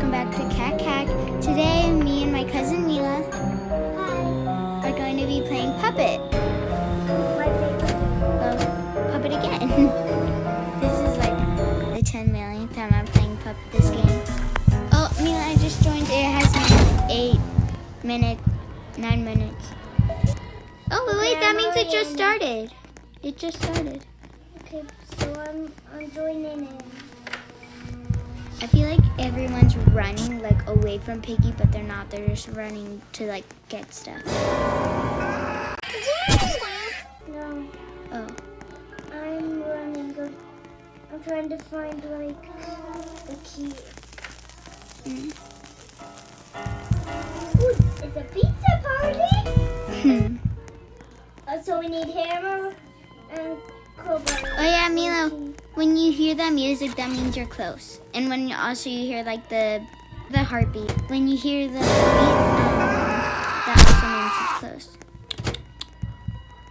welcome back to Cat Cack. Today, me and my cousin Mila are going to be playing Puppet. Well, Puppet again. This is like the 10 millionth time I'm playing Puppet this game. Oh, Mila, I just joined. It has 9 minutes. Oh, Okay, wait, that I'm means it just in. started. It just started. Okay, so I'm joining in. I feel like everyone's running like away from Piggy, but they're not. They're just running to like get stuff. No, Oh. I'm running. I'm trying to find like the key. Mm. Ooh, it's a pizza party. So we need hammer and crowbar. Oh yeah, Mila. When you hear that music, that means you're close. And when you hear like the heartbeat. When you hear the beat, that also means it's close.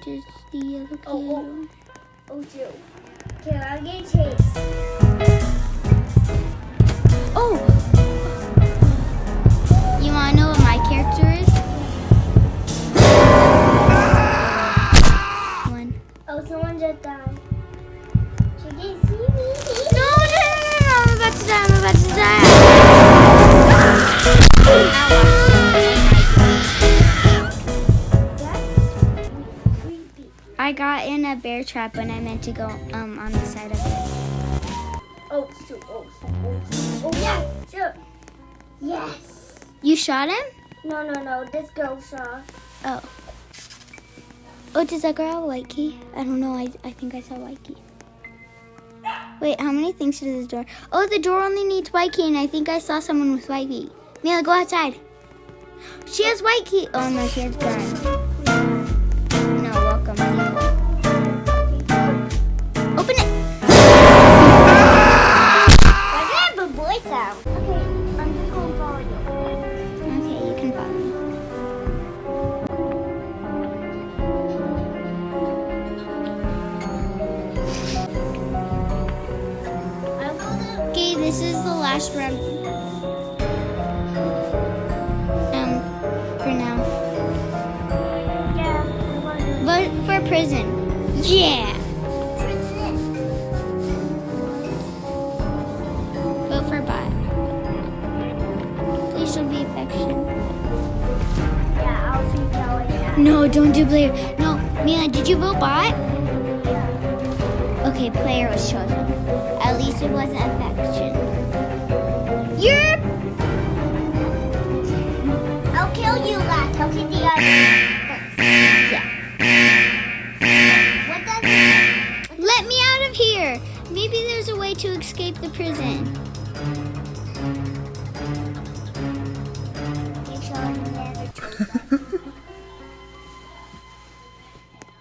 Just the other key. Oh, shoot. Okay, I'll get chased. Oh! You wanna know what my character is? One. Oh, someone just died. She didn't see me. No, I'm about to die. That's creepy. I got in a bear trap when I meant to go on the side of it. Oh, shoot. Oh, yeah, sure. Yes. You shot him? No. This girl shot. Oh. Oh, does that girl have a white key? I don't know. I think I saw a white key. Wait, how many things to this door? Oh, the door only needs white key, and I think I saw someone with white key. Mila, go outside. She has white key. Oh, no, she has gun. No, welcome, Mila. Open it. Why do I have a voice out? Okay, I'm just going to follow you. Okay, you can follow me. Okay, this is the last round. For now. Yeah. Vote for prison. Yeah. Vote for bot. Please show me affection. Yeah, I'll see Joey now. No, don't do player. No, Mila, did you vote bot? Okay, player was chosen. At least it wasn't affection. You're. I'll kill you last. I'll kill the other. Yeah. What does Let me out of here. Maybe there's a way to escape the prison.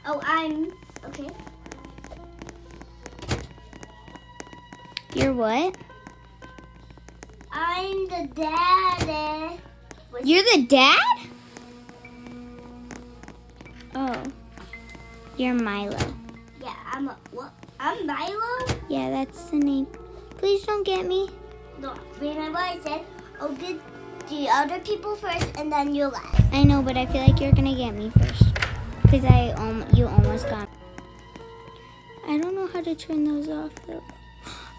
Oh, I'm okay. You're what? I'm the daddy. You're the dad? Oh. You're Milo. Yeah, I'm what? I'm Milo. Yeah, that's the name. Please don't get me. No, remember I said, oh, get the other people first, and then you last. I know, but I feel like you're gonna get me first. Because you almost got me. I don't know how to turn those off though.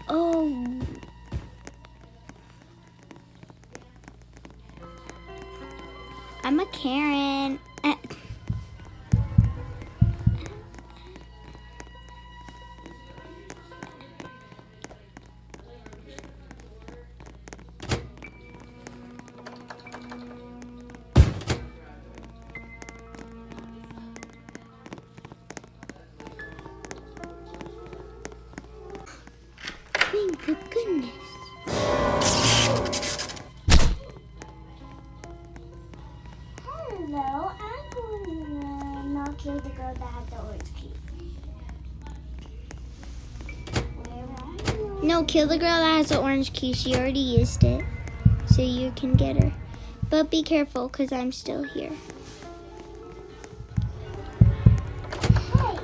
Oh. I'm a Karen. Thank goodness. Hello, I'm going to not kill the girl that had the orange key. Where are you? No, kill the girl that has the orange key. She already used it. So you can get her. But be careful, because I'm still here. Hey,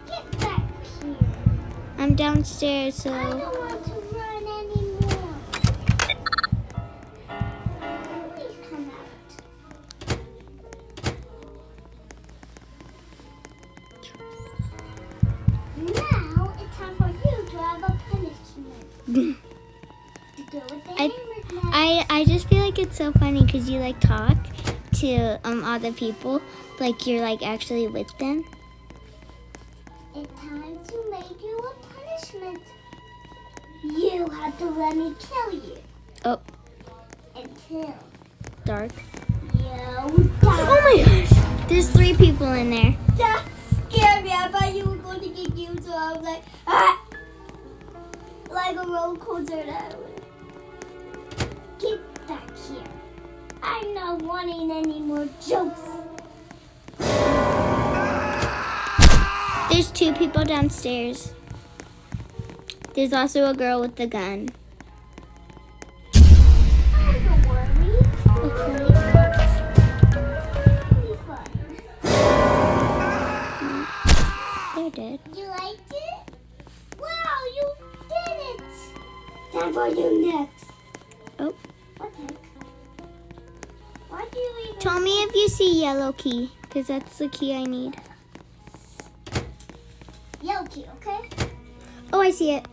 get back here. I'm downstairs, so... I don't want to run anymore. to go with the I- hammer now. I just feel like it's so funny because you like talk to other people like you're like actually with them. It's time to make you a punishment. You have to let me kill you. Oh, Until dark. you die. Oh my gosh! There's 3 people in there. That scared me. I thought you were going to get killed, so I was like, ah! Like a roller coaster. Get back here. I'm not wanting any more jokes. There's 2 people downstairs. There's also a girl with the gun. Oh, don't worry. Okay. It'll be fun. They're dead. You liked it? Wow, you did it! Time for you next. Oh. What the heck? Why do you even... Tell me if you see yellow key, because that's the key I need. Yellow key, okay? Oh, I see it.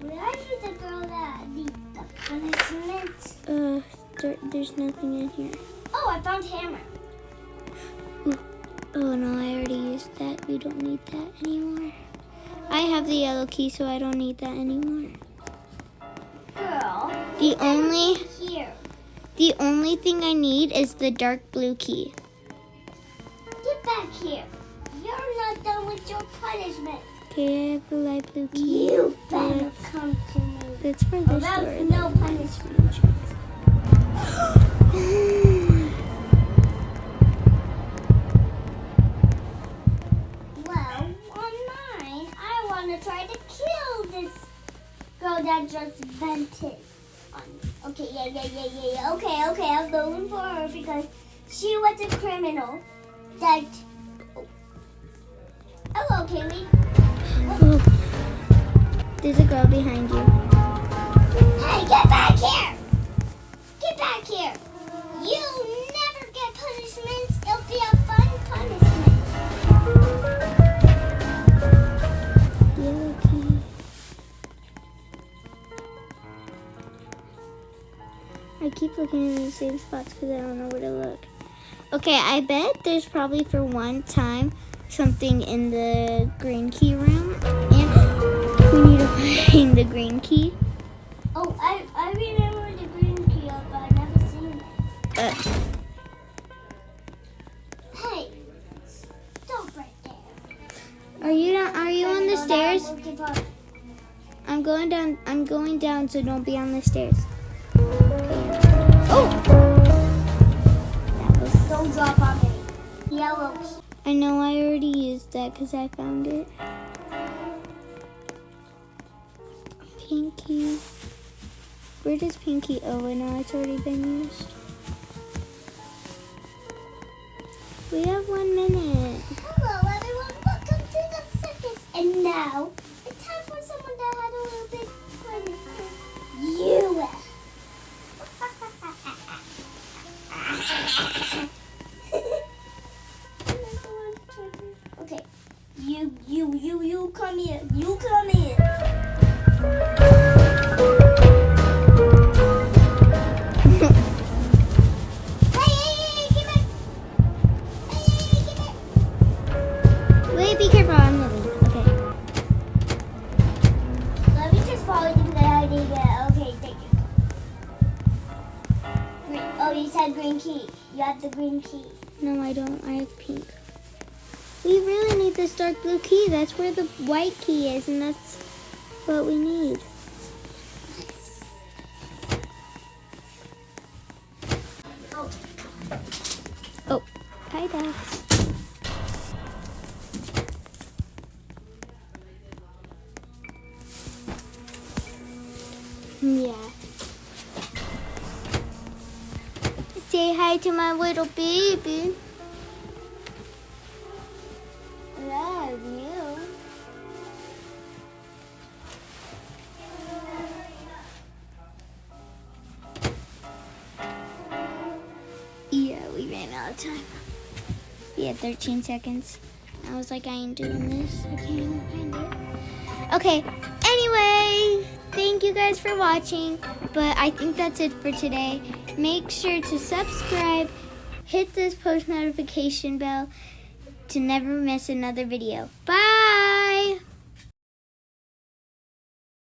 Where are you, the girl that needs the punishment? There's nothing in here. Oh, I found hammer. Oh no, I already used that. We don't need that anymore. I have the yellow key, so I don't need that anymore. Girl, The only here. thing I need is the dark blue key. Get back here. You're not done with your punishment. Okay, I have the light blue key. You better come to me. That's for Or this else door. no punishment. Well, on mine, I want to try to kill this girl that just vented on me. Okay, yeah. Okay, I'm going for her because she was a criminal that... Oh, okay, Oh. There's a girl behind you. Hey, get back here! Get back here! You never get punishments. It'll be a fun punishment. Yellow key. I keep looking in the same spots because I don't know where to look. Okay, I bet there's probably for one time something in the green key room. And we need to find the green key. Oh, I remember the green key, but I've never seen it. Hey, stop right there. Are you on the stairs? I'm looking for- I'm going down, so don't be on the stairs. Okay. Oh! That was. Don't drop on me. Yellow key. I know I already used that because I found it. Pinky. Where does Pinky? Oh, I know it's already been used. We have 1 minute. Hello, everyone. Welcome to the circus. And now, it's time for someone that had a little bit fun. You. Okay. You come here. You come here. Hey, get back. Hey, get back. Wait, be careful. I'm moving. Okay. Let me just follow you because I didn't get. Okay, thank you. Green. Oh, you said green key. You have the green key. No, I don't. I have pink. We really need this dark blue key. That's where the white key is, and that's what we need. Oh, Oh, hi, Dax. Yeah. Say hi to my little baby. Love you. Yeah, we ran out of time. We had 13 seconds. I was like, I ain't doing this. I can't even find it. Okay, anyway, thank you guys for watching. But I think that's it for today. Make sure to subscribe, hit this post notification bell to never miss another video. Bye!